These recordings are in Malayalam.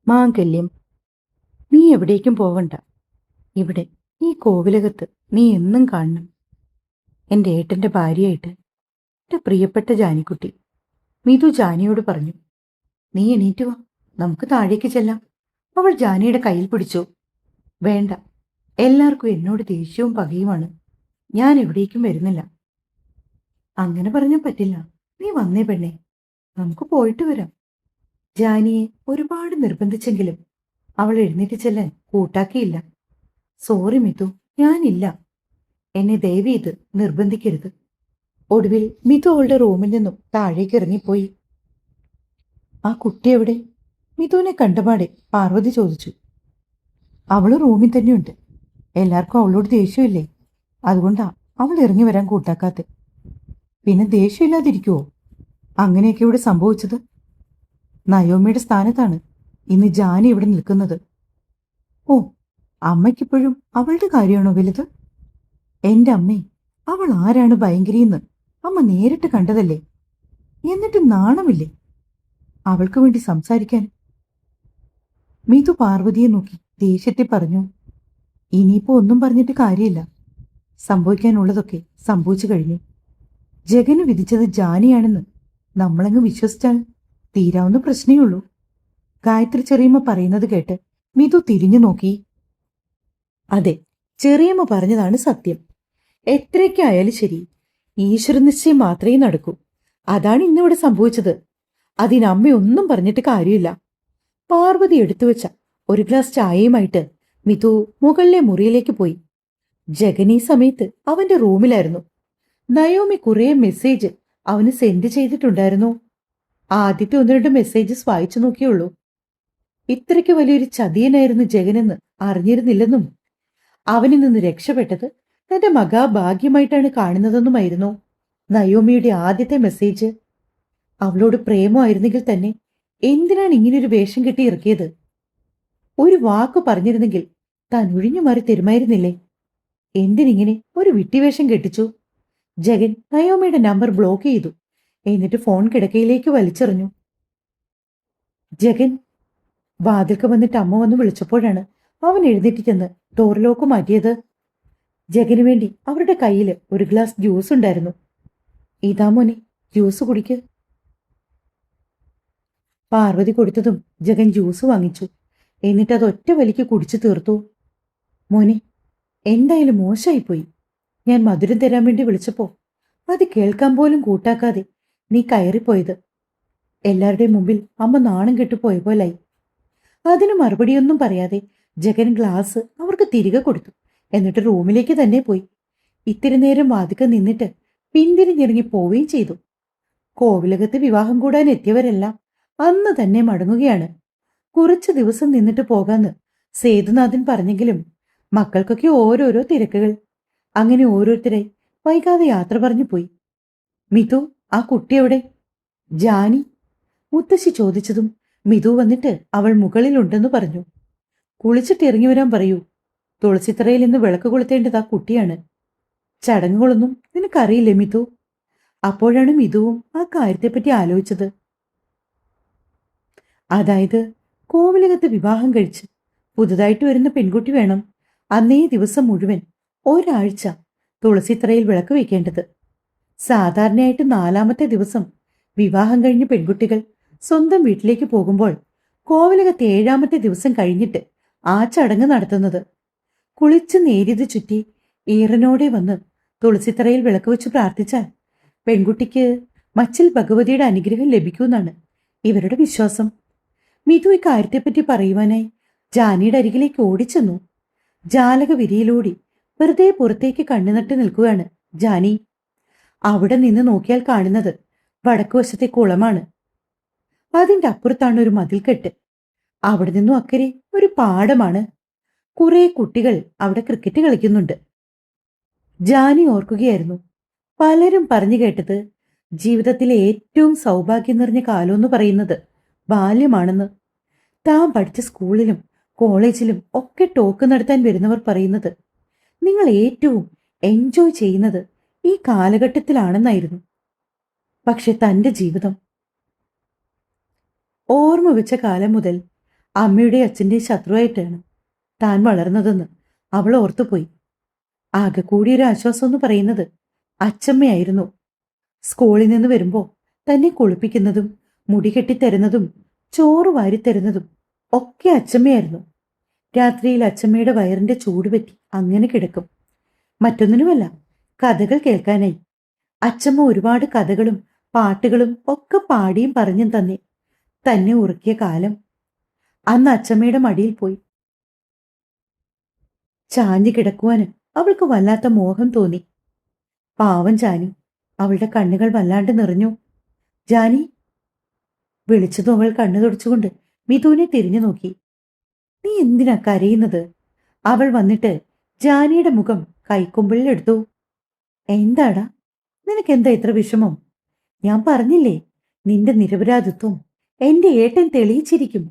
മാംഗല്യം. നീ എവിടേക്കും പോവണ്ട. ഇവിടെ ഈ കോവിലകത്ത് നീ എന്നും കാണണം. എൻ്റെ ഏട്ടൻ്റെ ഭാര്യയായിട്ട് എൻ്റെ പ്രിയപ്പെട്ട ജാനിക്കുട്ടി. മിതു ജാനിയോട് പറഞ്ഞു, നീ എണീറ്റ് വാ, നമുക്ക് താഴേക്ക് ചെല്ലാം. അവൾ ജാനിയുടെ കയ്യിൽ പിടിച്ചു. വേണ്ട, എല്ലാവർക്കും എന്നോട് ദേഷ്യവും പകയുമാണ്. ഞാൻ എവിടേക്കും വരുന്നില്ല. അങ്ങനെ പറഞ്ഞാൽ പറ്റില്ല. നീ വന്നേ പെണ്ണേ, നമുക്ക് പോയിട്ട് വരാം. ജാനിയെ ഒരുപാട് നിർബന്ധിച്ചെങ്കിലും അവൾ എഴുന്നേറ്റ് ചെല്ലാൻ കൂട്ടാക്കിയില്ല. സോറി മിതു, ഞാനില്ല. എന്നെ ദയവ് ഇത് നിർബന്ധിക്കരുത്. ഒടുവിൽ മിതു അവളുടെ റൂമിൽ നിന്നും താഴേക്ക് ഇറങ്ങിപ്പോയി. ആ കുട്ടി എവിടെ? മിതുവിനെ കണ്ടപാടെ പാർവതി ചോദിച്ചു. അവള് റൂമിൽ തന്നെയുണ്ട്. എല്ലാവർക്കും അവളോട് ദേഷ്യമില്ലേ, അതുകൊണ്ടാ അവൾ ഇറങ്ങി വരാൻ കൂട്ടാക്കാത്തെ. പിന്നെ ദേഷ്യമില്ലാതിരിക്കുവോ? അങ്ങനെയൊക്കെ ഇവിടെ സംഭവിച്ചത്. നയോമിയുടെ സ്ഥാനത്താണ് ഇന്ന് ജാനി ഇവിടെ നിൽക്കുന്നത്. ഓ, അമ്മയ്ക്കിപ്പോഴും അവളുടെ കാര്യമാണോ വലുത്? എന്റെ അമ്മേ, അവൾ ആരാണ് ഭയങ്കരിയെന്ന് അമ്മ നേരിട്ട് കണ്ടതല്ലേ. എന്നിട്ട് നാണമില്ലേ അവൾക്ക് വേണ്ടി സംസാരിക്കാൻ? മിതു പാർവതിയെ നോക്കി ദേഷ്യത്തെ പറഞ്ഞു. ഇനിയിപ്പോ ഒന്നും പറഞ്ഞിട്ട് കാര്യമില്ല. സംഭവിക്കാനുള്ളതൊക്കെ സംഭവിച്ചു കഴിഞ്ഞു. ജഗന് വിധിച്ചത് ജാനിയാണെന്ന് നമ്മളങ്ങ് വിശ്വസിച്ചാൽ തീരാവുന്ന പ്രശ്നമേ ഗായത്രി ചെറിയമ്മ പറയുന്നത് കേട്ട് മിതു തിരിഞ്ഞു നോക്കി. അതെ, ചെറിയമ്മ പറഞ്ഞതാണ് സത്യം. എത്രയ്ക്കായാലും ശരി, ഈശ്വര നിശ്ചയം മാത്രമേ നടക്കൂ. അതാണ് ഇന്നിവിടെ സംഭവിച്ചത്. അതിനമ്മ ഒന്നും പറഞ്ഞിട്ട് കാര്യമില്ല. പാർവതി എടുത്തുവെച്ച ഒരു ഗ്ലാസ് ചായയുമായിട്ട് മിതു മുകളിലെ മുറിയിലേക്ക് പോയി. ജഗൻ ഈ സമയത്ത് അവന്റെ റൂമിലായിരുന്നു. നയോമി കുറേ മെസ്സേജ് അവന് സെൻഡ് ചെയ്തിട്ടുണ്ടായിരുന്നു. ആദ്യത്തെ 1-2 മെസ്സേജസ് വായിച്ചു നോക്കിയുള്ളൂ. ഇത്രയ്ക്ക് വലിയൊരു ചതിയനായിരുന്നു ജഗനെന്ന് അറിഞ്ഞിരുന്നില്ലെന്നും അവനിൽ നിന്ന് രക്ഷപ്പെട്ടത് തന്റെ മഹാഭാഗ്യമായിട്ടാണ് കാണുന്നതെന്നുമായിരുന്നു നയോമിയുടെ ആദ്യത്തെ മെസ്സേജ്. അവളോട് പ്രേമമായിരുന്നെങ്കിൽ തന്നെ എന്തിനാണ് ഇങ്ങനൊരു വേഷം കെട്ടി ഇറക്കിയത്? ഒരു വാക്ക് പറഞ്ഞിരുന്നെങ്കിൽ താൻ ഒഴിഞ്ഞു മാറി തരുമായിരുന്നില്ലേ? എന്തിനിങ്ങനെ ഒരു വിട്ടിവേഷം കെട്ടിച്ചു? ജഗൻ നയോമിയുടെ നമ്പർ ബ്ലോക്ക് ചെയ്തു. എന്നിട്ട് ഫോൺ കിടക്കയിലേക്ക് വലിച്ചെറിഞ്ഞു. ജഗൻ വാതിൽക്ക് വന്നിട്ട് അമ്മ വന്ന് വിളിച്ചപ്പോഴാണ് അവൻ എഴുന്നേറ്റ് ചെന്ന് ഡോർ ലോക്ക് മാറ്റിയത്. ജഗന് വേണ്ടി അവരുടെ കയ്യിൽ ഒരു ഗ്ലാസ് ജ്യൂസ് ഉണ്ടായിരുന്നു. ഇതാ മോനെ, ജ്യൂസ് കുടിക്ക്. പാർവതി കൊടുത്തതും ജഗൻ ജ്യൂസ് വാങ്ങിച്ചു. എന്നിട്ട് അത് ഒറ്റ വലിക്ക് കുടിച്ചു തീർത്തു. മോനെ, എന്തായാലും മോശമായിപ്പോയി. ഞാൻ മധുരം തരാൻ വേണ്ടി വിളിച്ചപ്പോ അത് കേൾക്കാൻ പോലും കൂട്ടാക്കാതെ നീ കയറിപ്പോയത്. എല്ലാവരുടെയും മുമ്പിൽ അമ്മ നാണം കെട്ടുപോയ പോലായി. അതിന് മറുപടിയൊന്നും പറയാതെ ജഗൻ ഗ്ലാസ് അവർക്ക് തിരികെ കൊടുത്തു. എന്നിട്ട് റൂമിലേക്ക് തന്നെ പോയി. ഇത്തിരി നേരം വാതിക്ക നിന്നിട്ട് പിന്തിരിഞ്ഞിറങ്ങി പോവുകയും ചെയ്തു. കോവിലകത്ത് വിവാഹം കൂടാൻ എത്തിയവരെല്ലാം അന്ന് തന്നെ മടങ്ങുകയാണ്. കുറച്ചു ദിവസം നിന്നിട്ട് പോകാന്ന് സേതുനാഥൻ പറഞ്ഞെങ്കിലും മക്കൾക്കൊക്കെ ഓരോരോ തിരക്കുകൾ. അങ്ങനെ ഓരോരുത്തരെ വൈകാതെ യാത്ര പറഞ്ഞു പോയി. മിതു, ആ കുട്ടി എവിടെ? ജാനി മുത്തശ്ശി ചോദിച്ചതും മിതു വന്നിട്ട് അവൾ മുകളിലുണ്ടെന്ന് പറഞ്ഞു. കുളിച്ചിട്ട് ഇറങ്ങി വരാൻ പറയൂ. തുളസിത്തറയിൽ ഇന്ന് വിളക്ക് കൊളുത്തേണ്ടത് ആ കുട്ടിയാണ്. ചടങ്ങുകളൊന്നും നിനക്കറിയില്ലേ മിതു? അപ്പോഴാണ് മിതുവും ആ കാര്യത്തെപ്പറ്റി ആലോചിച്ചത്. അതായത് കോവിലകത്ത് വിവാഹം കഴിച്ച് പുതുതായിട്ട് വരുന്ന പെൺകുട്ടി വേണം അന്നേ ദിവസം മുഴുവൻ ഒരാഴ്ച തുളസിത്തറയിൽ വിളക്ക് വയ്ക്കേണ്ടത്. സാധാരണയായിട്ട് 4-ാമത്തെ ദിവസം വിവാഹം കഴിഞ്ഞ് പെൺകുട്ടികൾ സ്വന്തം വീട്ടിലേക്ക് പോകുമ്പോൾ കോവിലകത്ത് 7-ാമത്തെ ദിവസം കഴിഞ്ഞിട്ട് ആ ചടങ്ങ് നടത്തുന്നത്. കുളിച്ച് നേരിത് ചുറ്റി ഈറനോടെ വന്ന് തുളസിത്തറയിൽ വിളക്ക് വെച്ച് പ്രാർത്ഥിച്ചാൽ പെൺകുട്ടിക്ക് മച്ചിൽ ഭഗവതിയുടെ അനുഗ്രഹം ലഭിക്കുമെന്നാണ് ഇവരുടെ വിശ്വാസം. മിതു ഇക്കാര്യത്തെപ്പറ്റി പറയുവാനായി ജാനിയുടെ അരികിലേക്ക് ഓടിച്ചെന്നു. ജാലക വിരിയിലൂടി വെറുതെ പുറത്തേക്ക് കണ്ണുനട്ട് നിൽക്കുകയാണ് ജാനി. അവിടെ നിന്ന് നോക്കിയാൽ കാണുന്നത് വടക്കുവശത്തെ കുളമാണ്. അതിൻ്റെ അപ്പുറത്താണ് ഒരു മതിൽക്കെട്ട്. അവിടെ നിന്നും അക്കരെ ഒരു പാടമാണ്. കുറെ കുട്ടികൾ അവിടെ ക്രിക്കറ്റ് കളിക്കുന്നുണ്ട്. ജാനി ഓർക്കുകയായിരുന്നു, പലരും പറഞ്ഞു കേട്ടത് ജീവിതത്തിലെ ഏറ്റവും സൗഭാഗ്യം നിറഞ്ഞ കാലമെന്ന് പറയുന്നത് ബാല്യമാണെന്ന്. താൻ പഠിച്ച സ്കൂളിലും കോളേജിലും ഒക്കെ ടോക്ക് നടത്താൻ വരുന്നവർ പറയുന്നത് നിങ്ങൾ ഏറ്റവും എൻജോയ് ചെയ്യുന്നത് ഈ കാലഘട്ടത്തിലാണെന്നായിരുന്നു. പക്ഷെ തന്റെ ജീവിതം ഓർമ്മ വെച്ച കാലം മുതൽ അമ്മയുടെ അച്ഛൻ്റെയും ശത്രുവായിട്ടാണ് താൻ വളർന്നതെന്ന് അവൾ ഓർത്തുപോയി. ആകെ കൂടിയൊരു ആശ്വാസം എന്ന് പറയുന്നത് അച്ചമ്മയായിരുന്നു. സ്കൂളിൽ നിന്ന് വരുമ്പോൾ തന്നെ കുളിപ്പിക്കുന്നതും മുടി കെട്ടിത്തരുന്നതും ചോറ് വാരിത്തരുന്നതും ഒക്കെ അച്ചമ്മയായിരുന്നു. രാത്രിയിൽ അച്ചമ്മയുടെ വയറിന്റെ ചൂട് പറ്റി അങ്ങനെ കിടക്കും. മറ്റൊന്നിനുമല്ല, കഥകൾ കേൾക്കാനായി. അച്ചമ്മ ഒരുപാട് കഥകളും പാട്ടുകളും ഒക്കെ പാടിയും പറഞ്ഞും തന്നെ ഉറുക്കിയ കാലം. അന്ന് അച്ചമ്മയുടെ മടിയിൽ പോയി ചാഞ്ഞു കിടക്കുവാന് അവൾക്ക് വല്ലാത്ത മോഹം തോന്നി. പാവം ജാനി. അവളുടെ കണ്ണുകൾ വല്ലാണ്ട് നിറഞ്ഞു. ജാനി വിളിച്ചതും അവൾ കണ്ണു തുടച്ചുകൊണ്ട് മിഥുനെ തിരിഞ്ഞു നോക്കി. നീ എന്തിനാ കരയുന്നത്? അവൾ വന്നിട്ട് ജാനിയുടെ മുഖം കൈക്കുമ്പിളിൽ എടുത്തു. എന്താടാ, നിനക്കെന്താ ഇത്ര വിഷമം? ഞാൻ പറഞ്ഞില്ലേ, നിന്റെ നിരപരാധിത്വം എന്റെ ഏട്ടൻ തെളിയിച്ചിരിക്കും.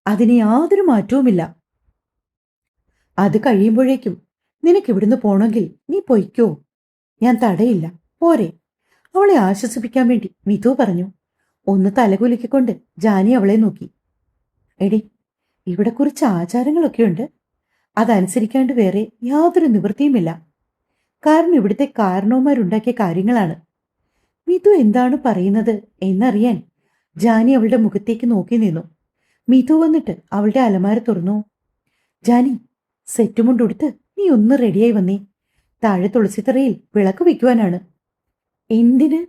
അതിന് യാതൊരു മാറ്റവുമില്ല. അത് കഴിയുമ്പോഴേക്കും നിനക്കിവിടുന്ന് പോണെങ്കിൽ നീ പൊയ്ക്കോ, ഞാൻ തടയില്ല, പോരെ? അവളെ ആശ്വസിപ്പിക്കാൻ വേണ്ടി മിഥു പറഞ്ഞു. ഒന്ന് തലകുലുക്കിക്കൊണ്ട് ജാനി അവളെ നോക്കി. എടി, ഇവിടെ കുറച്ച് ആചാരങ്ങളൊക്കെയുണ്ട്. അതനുസരിക്കാണ്ട് വേറെ യാതൊരു നിവൃത്തിയുമില്ല. കാരണം ഇവിടുത്തെ കാരണവന്മാരുണ്ടാക്കിയ കാര്യങ്ങളാണ്. മിഥു എന്താണ് പറയുന്നത് എന്നറിയാൻ ജാനി അവളുടെ മുഖത്തേക്ക് നോക്കി നിന്നു. മിഥു വന്നിട്ട് അവളുടെ അലമാര തുറന്നു. ജാനി, സെറ്റുമുണ്ടുടുത്ത് നീ ഒന്ന് റെഡിയായി വന്നേ. താഴെ തുളസിത്തറയിൽ വിളക്ക് വയ്ക്കുവാനാണ്. എന്തിന്?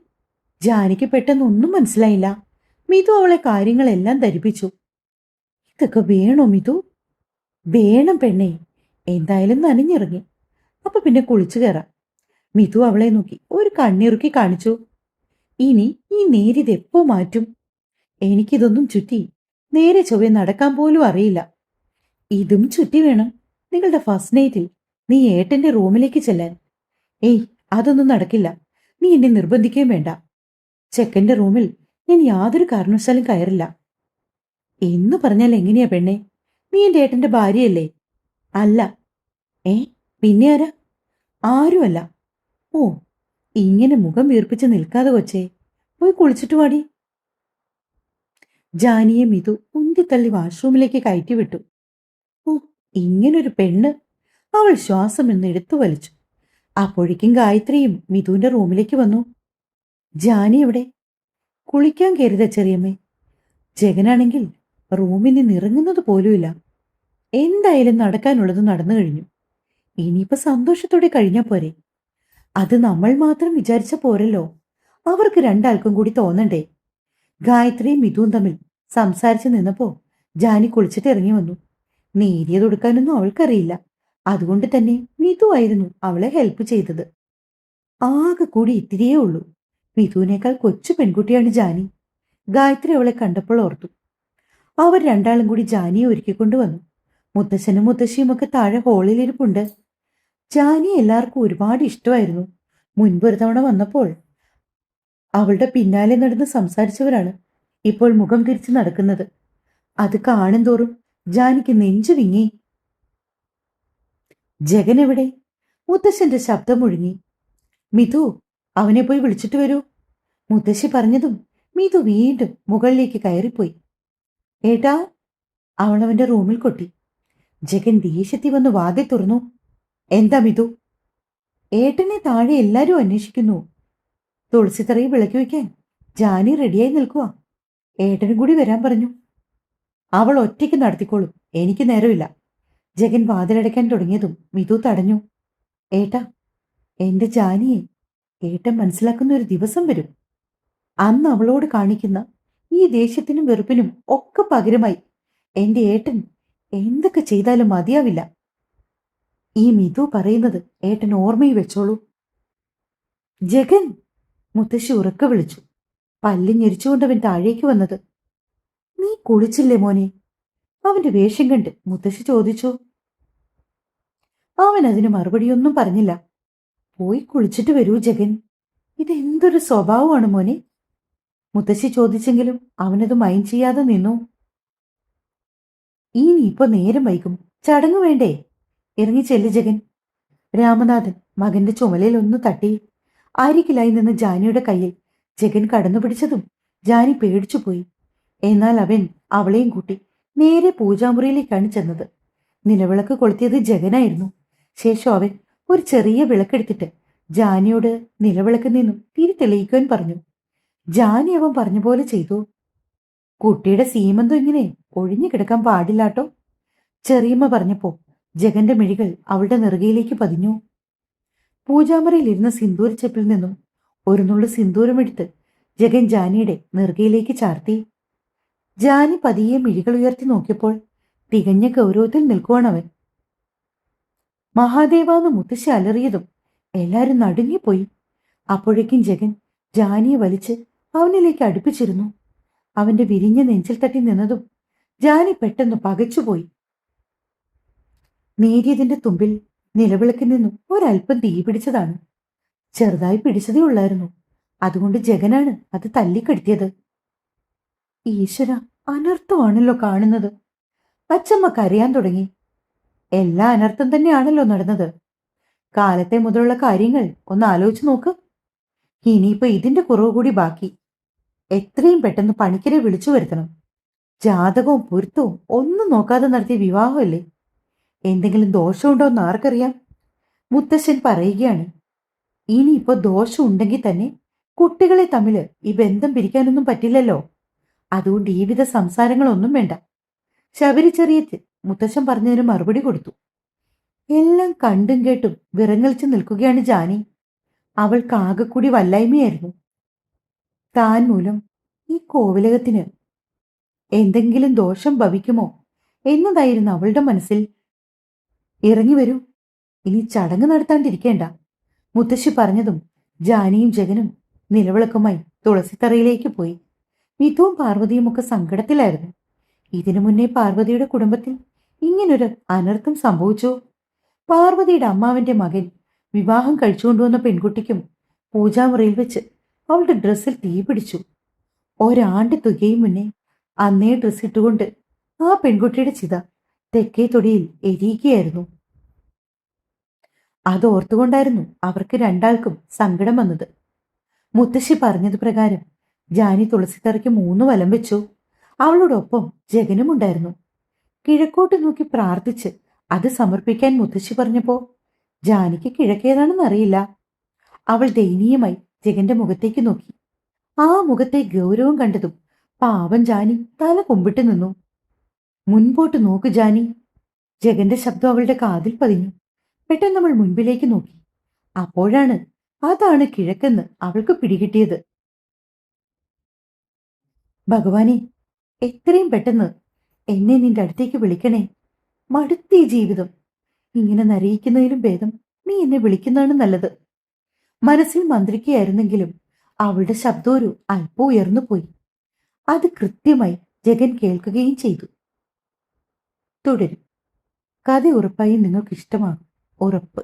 ജാനിക്ക് പെട്ടെന്ന് ഒന്നും മനസ്സിലായില്ല. മിഥു അവളെ കാര്യങ്ങളെല്ലാം ധരിപ്പിച്ചു. ഇതൊക്കെ വേണോ മിഥു? വേണം പെണ്ണേ. എന്തായാലും നനഞ്ഞിറങ്ങി, അപ്പൊ പിന്നെ കുളിച്ചു കയറാം. മിഥു അവളെ നോക്കി ഒരു കണ്ണിറുക്കി കാണിച്ചു. ഇനി ഈ നേരിതെപ്പോ മാറ്റും? എനിക്കിതൊന്നും ചുറ്റി നേരെ ചൊവ്വെ നടക്കാൻ പോലും അറിയില്ല. ഇതും ചുറ്റി വേണം നിങ്ങളുടെ ഫസ്റ്റ് നൈറ്റിൽ നീ ഏട്ടന്റെ റൂമിലേക്ക് ചെല്ലാൻ. ഏയ്, അതൊന്നും നടക്കില്ല. നീ എന്നെ നിർബന്ധിക്കുകയും വേണ്ട. ചെക്കന്റെ റൂമിൽ ഞാൻ യാതൊരു കാരണവശാലും കയറില്ല. എന്ന് പറഞ്ഞാൽ എങ്ങനെയാ പെണ്ണെ? നീ എന്റെ ഏട്ടന്റെ ഭാര്യയല്ലേ? അല്ല. പിന്നെ ആരാ? ആരുമല്ല. ഓ, ഇങ്ങനെ മുഖം വീർപ്പിച്ച് നിൽക്കാതെ കൊച്ചേ, പോയി കുളിച്ചിട്ട് വാടി. ജാനിയെ മിഥു ഉന്തിത്തള്ളി വാഷ്റൂമിലേക്ക് കയറ്റിവിട്ടു. ഓ, ഇങ്ങനൊരു പെണ്ണ്! അവൾ ശ്വാസം എന്ന് എടുത്തു വലിച്ചു. അപ്പോഴേക്കും ഗായത്രിയും മിഥുവിന്റെ റൂമിലേക്ക് വന്നു. ജാനി എവിടെ? കുളിക്കാൻ കയറിയത ചെറിയമ്മേ. ജഗനാണെങ്കിൽ റൂമിൽ നിന്ന് ഇറങ്ങുന്നത് പോലുമില്ല. എന്തായാലും നടക്കാനുള്ളത് നടന്നു കഴിഞ്ഞു. ഇനിയിപ്പോ സന്തോഷത്തോടെ കഴിഞ്ഞാ പോരെ. അത് നമ്മൾ മാത്രം വിചാരിച്ച പോരല്ലോ, അവർക്ക് രണ്ടാൾക്കും കൂടി തോന്നണ്ടേ. ഗായത്രിയും മിഥുവും തമ്മിൽ സംസാരിച്ചു നിന്നപ്പോ ജാനി കുളിച്ചിട്ട് ഇറങ്ങി വന്നു. നേരിയത് കൊടുക്കാനൊന്നും അവൾക്കറിയില്ല. അതുകൊണ്ട് തന്നെ മിഥു ആയിരുന്നു അവളെ ഹെൽപ്പ് ചെയ്തത്. ആകെ കൂടി ഇത്തിരിയേ ഉള്ളൂ. മിഥുവിനേക്കാൾ കൊച്ചു പെൺകുട്ടിയാണ് ജാനി. ഗായത്രി അവളെ കണ്ടപ്പോൾ ഓർത്തു. അവർ രണ്ടാളും കൂടി ജാനിയെ ഒരുക്കിക്കൊണ്ടുവന്നു. മുത്തശ്ശനും മുത്തശ്ശിയും ഒക്കെ താഴെ ഹോളിലിരിപ്പുണ്ട്. ജാനി എല്ലാവർക്കും ഒരുപാട് ഇഷ്ടമായിരുന്നു. മുൻപൊരു തവണ വന്നപ്പോൾ അവളുടെ പിന്നാലെ നടന്ന് സംസാരിച്ചവരാണ് ഇപ്പോൾ മുഖം തിരിച്ച് നടക്കുന്നത്. അത് കാണും തോറും ജാനിക്ക് നെഞ്ചു വിങ്ങി. ജഗൻ എവിടെ? മുത്തശ്ശന്റെ ശബ്ദം മുഴുങ്ങി. മിഥു, അവനെ പോയി വിളിച്ചിട്ട് വരൂ. മുത്തശ്ശി പറഞ്ഞതും മിഥു വീണ്ടും മുകളിലേക്ക് കയറിപ്പോയി. ഏട്ടാ, അവളവന്റെ റൂമിൽ കൊട്ടി. ജഗൻ ദേഷ്യത്തി വന്ന് വാതിൽ തുറന്നു. എന്താ മിഥു? ഏട്ടനെ താഴെ എല്ലാരും അന്വേഷിക്കുന്നു. തുളസിത്തറയിൽ വിളക്കി വയ്ക്കാൻ ജാനി റെഡിയായി നിൽക്കുക. ഏട്ടനും കൂടി വരാൻ പറഞ്ഞു. അവൾ ഒറ്റയ്ക്ക് നടത്തിക്കോളും, എനിക്ക് നേരമില്ല. ജഗൻ വാതിലടയ്ക്കാൻ തുടങ്ങിയതും മിഥു തടഞ്ഞു. ഏട്ടാ, എന്റെ ജാനിയെ ഏട്ടൻ മനസ്സിലാക്കുന്ന ഒരു ദിവസം വരും. അന്ന് അവളോട് കാണിക്കുന്ന ഈ ദേഷ്യത്തിനും വെറുപ്പിനും ഒക്കെ പകരമായി എന്റെ ഏട്ടൻ എന്തൊക്കെ ചെയ്താലും മതിയാവില്ല. ഈ മിഥു പറയുന്നത് ഏട്ടൻ ഓർമ്മയിൽ വെച്ചോളൂ. ജഗൻ! മുത്തശ്ശി ഉറക്കെ വിളിച്ചു. പല്ല് ഞെരിച്ചുകൊണ്ടവൻ താഴേക്ക് വന്നത്. നീ കുളിച്ചില്ലേ മോനെ? അവന്റെ വേഷം കണ്ട് മുത്തശ്ശി ചോദിച്ചു. അവൻ അതിന് മറുപടിയൊന്നും പറഞ്ഞില്ല. പോയി കുളിച്ചിട്ട് വരൂ ജഗൻ. ഇതെന്തൊരു സ്വഭാവമാണ് മോനെ? മുത്തശ്ശി ചോദിച്ചെങ്കിലും അവനത് മൈൻഡ് ചെയ്യാതെ നിന്നു. ഇനിയിപ്പോ നേരം വൈകും, ചടങ്ങ് വേണ്ടേ? ഇറങ്ങി ചെല്ല് ജഗൻ. രാമനാഥൻ മകന്റെ ചുമലിൽ ഒന്ന് തട്ടി. അരികിലായി നിന്ന് ജാനിയുടെ കയ്യിൽ ജഗൻ കടന്നു പിടിച്ചതും ജാനി പേടിച്ചുപോയി. എന്നാൽ അവൻ അവളെയും കൂട്ടി നേരെ പൂജാമുറിയിലേക്കാണ് ചെന്നത്. നിലവിളക്ക് കൊളുത്തിയത് ജഗനായിരുന്നു. ശേഷം അവൻ ഒരു ചെറിയ വിളക്കെടുത്തിട്ട് ജാനിയോട് നിലവിളക്കിൽ നിന്നും തിരി തെളിയിക്കുവാൻ പറഞ്ഞു. ജാനി അവൻ പറഞ്ഞ പോലെ ചെയ്തു. കുട്ടിയുടെ സീമന്തം ഇങ്ങനെ ഒഴിഞ്ഞു കിടക്കാൻ പാടില്ലാട്ടോ. ചെറിയമ്മ പറഞ്ഞപ്പോ ജഗന്റെ മിഴികൾ അവളുടെ നെറുകയിലേക്ക് പതിഞ്ഞു. പൂജാമുറിയിലിരുന്ന സിന്ദൂരച്ചെപ്പിൽ നിന്നും ഒരു നുള്ളു സിന്ദൂരമെടുത്ത് ജഗൻ ജാനിയുടെ നെറുകയിലേക്ക് ചാർത്തി. ജാനി പതിയെ മിഴികൾ ഉയർത്തി നോക്കിയപ്പോൾ തികഞ്ഞ ഗൗരവത്തിൽ നിൽക്കുവാണവൻ. മഹാദേവാന്ന് മുത്തശ്ശി അലറിയതും എല്ലാരും നടുങ്ങിപ്പോയി. അപ്പോഴേക്കും ജഗൻ ജാനിയെ വലിച്ച് അവനിലേക്ക് അടുപ്പിച്ചിരുന്നു. അവന്റെ വിരിഞ്ഞ നെഞ്ചിൽ തട്ടി നിന്നതും ജാനി പെട്ടെന്ന് പകച്ചുപോയി. നേരിയതിന്റെ തുമ്പിൽ നിലവിളക്കിൽ നിന്നും ഒരൽപ്പം തീ പിടിച്ചതാണ്. ചെറുതായി പിടിച്ചതേ ഉള്ളായിരുന്നു. അതുകൊണ്ട് ജഗനാണ് അത് തല്ലിക്കെടുത്തിയത്. ഈശ്വര, അനർത്ഥമാണല്ലോ കാണുന്നത്. അച്ചമ്മ കരയാൻ തുടങ്ങി. എല്ലാ അനർത്ഥം തന്നെയാണല്ലോ നടന്നത്. കാലത്തെ മുതലുള്ള കാര്യങ്ങൾ ഒന്ന് ആലോചിച്ച് നോക്ക്. ഇനിയിപ്പോ ഇതിന്റെ കുറവ് കൂടി ബാക്കി. എത്രയും പെട്ടെന്ന് പണിക്കരെ വിളിച്ചു വരുത്തണം. ജാതകവും പൊരുത്തവും ഒന്നും നോക്കാതെ നടത്തിയ വിവാഹമല്ലേ. എന്തെങ്കിലും ദോഷമുണ്ടോ എന്ന് ആർക്കറിയാം. മുത്തശ്ശൻ പറയുകയാണ്. ഇനിയിപ്പോ ദോഷം ഉണ്ടെങ്കിൽ തന്നെ കുട്ടികളെ തമ്മില് ഈ ബന്ധം പിരിക്കാനൊന്നും പറ്റില്ലല്ലോ. അതുകൊണ്ട് ഈ വിധ സംസാരങ്ങളൊന്നും വേണ്ട. ശബരി ചെറിയറ്റ് മുത്തശ്ശൻ പറഞ്ഞതിന് മറുപടി കൊടുത്തു. എല്ലാം കണ്ടും കേട്ടും വിറങ്ങലിച്ചു നിൽക്കുകയാണ് ജാനി. അവൾക്ക് ആകെക്കൂടി വല്ലായ്മയായിരുന്നു. താൻ മൂലം ഈ കോവിലകത്തിന് എന്തെങ്കിലും ദോഷം ഭവിക്കുമോ എന്നതായിരുന്നു അവളുടെ മനസ്സിൽ. ഇറങ്ങി വരൂ, ഇനി ചടങ്ങ് നടത്താണ്ടിരിക്കേണ്ട. മുത്തശ്ശി പറഞ്ഞതും ജാനിയും ജഗനും നിലവിളക്കുമായി തുളസിത്തറയിലേക്ക് പോയി. വിധുവും പാർവതിയും ഒക്കെ സങ്കടത്തിലായിരുന്നു. ഇതിനു മുന്നേ പാർവതിയുടെ കുടുംബത്തിൽ ഇങ്ങനൊരു അനർത്ഥം സംഭവിച്ചു. പാർവതിയുടെ അമ്മാവന്റെ മകൻ വിവാഹം കഴിച്ചുകൊണ്ടുവന്ന പെൺകുട്ടിക്കും പൂജാമുറിയിൽ വെച്ച് അവളുടെ ഡ്രസ്സിൽ തീ പിടിച്ചു. ഒരാണ്ട് തുകയും മുന്നേ അന്നേ ഡ്രസ് ഇട്ടുകൊണ്ട് ആ പെൺകുട്ടിയുടെ ചിത തെക്കേ തൊടിയിൽ എരിയുകയായിരുന്നു. അതോർത്തുകൊണ്ടായിരുന്നു അവർക്ക് രണ്ടാൾക്കും സങ്കടം വന്നത്. മുത്തശ്ശി പറഞ്ഞത് പ്രകാരം ജാനി തുളസിത്തറയ്ക്ക് 3 വലം വെച്ചു. അവളോടൊപ്പം ജഗനും ഉണ്ടായിരുന്നു. കിഴക്കോട്ട് നോക്കി പ്രാർത്ഥിച്ച് അത് സമർപ്പിക്കാൻ മുത്തശ്ശി പറഞ്ഞപ്പോ ജാനിക്ക് കിഴക്കേതാണെന്ന് അറിയില്ല. അവൾ ദയനീയമായി ജഗന്റെ മുഖത്തേക്ക് നോക്കി. ആ മുഖത്തെ ഗൗരവം കണ്ടതും പാവം ജാനി തല കുമ്പിട്ട് നിന്നു. മുൻപോട്ട് നോക്ക് ജാനി. ജഗന്റെ ശബ്ദം അവളുടെ കാതിൽ പതിഞ്ഞു. പെട്ടെന്ന് അവൾ മുൻപിലേക്ക് നോക്കി. അപ്പോഴാണ് അതാണ് കിഴക്കെന്ന് അവൾക്ക് പിടികിട്ടിയത്. ഭഗവാനെ, എത്രയും പെട്ടെന്ന് എന്നെ നിന്റെ അടുത്തേക്ക് വിളിക്കണേ. മടുത്തീ ജീവിതം. ഇങ്ങനെ നരയിക്കുന്നതിലും ഭേദം നീ എന്നെ വിളിക്കുന്നതാണ് നല്ലത്. മനസ്സിൽ മന്ത്രിക്കുകയായിരുന്നെങ്കിലും അവളുടെ ശബ്ദം ഒരു അല്പം ഉയർന്നുപോയി. അത് കൃത്യമായി ജഗൻ കേൾക്കുകയും ചെയ്തു. തുടരും. കഥ ഉറപ്പായും നിങ്ങൾക്ക് ഇഷ്ടമാകും. ഉറപ്പ്.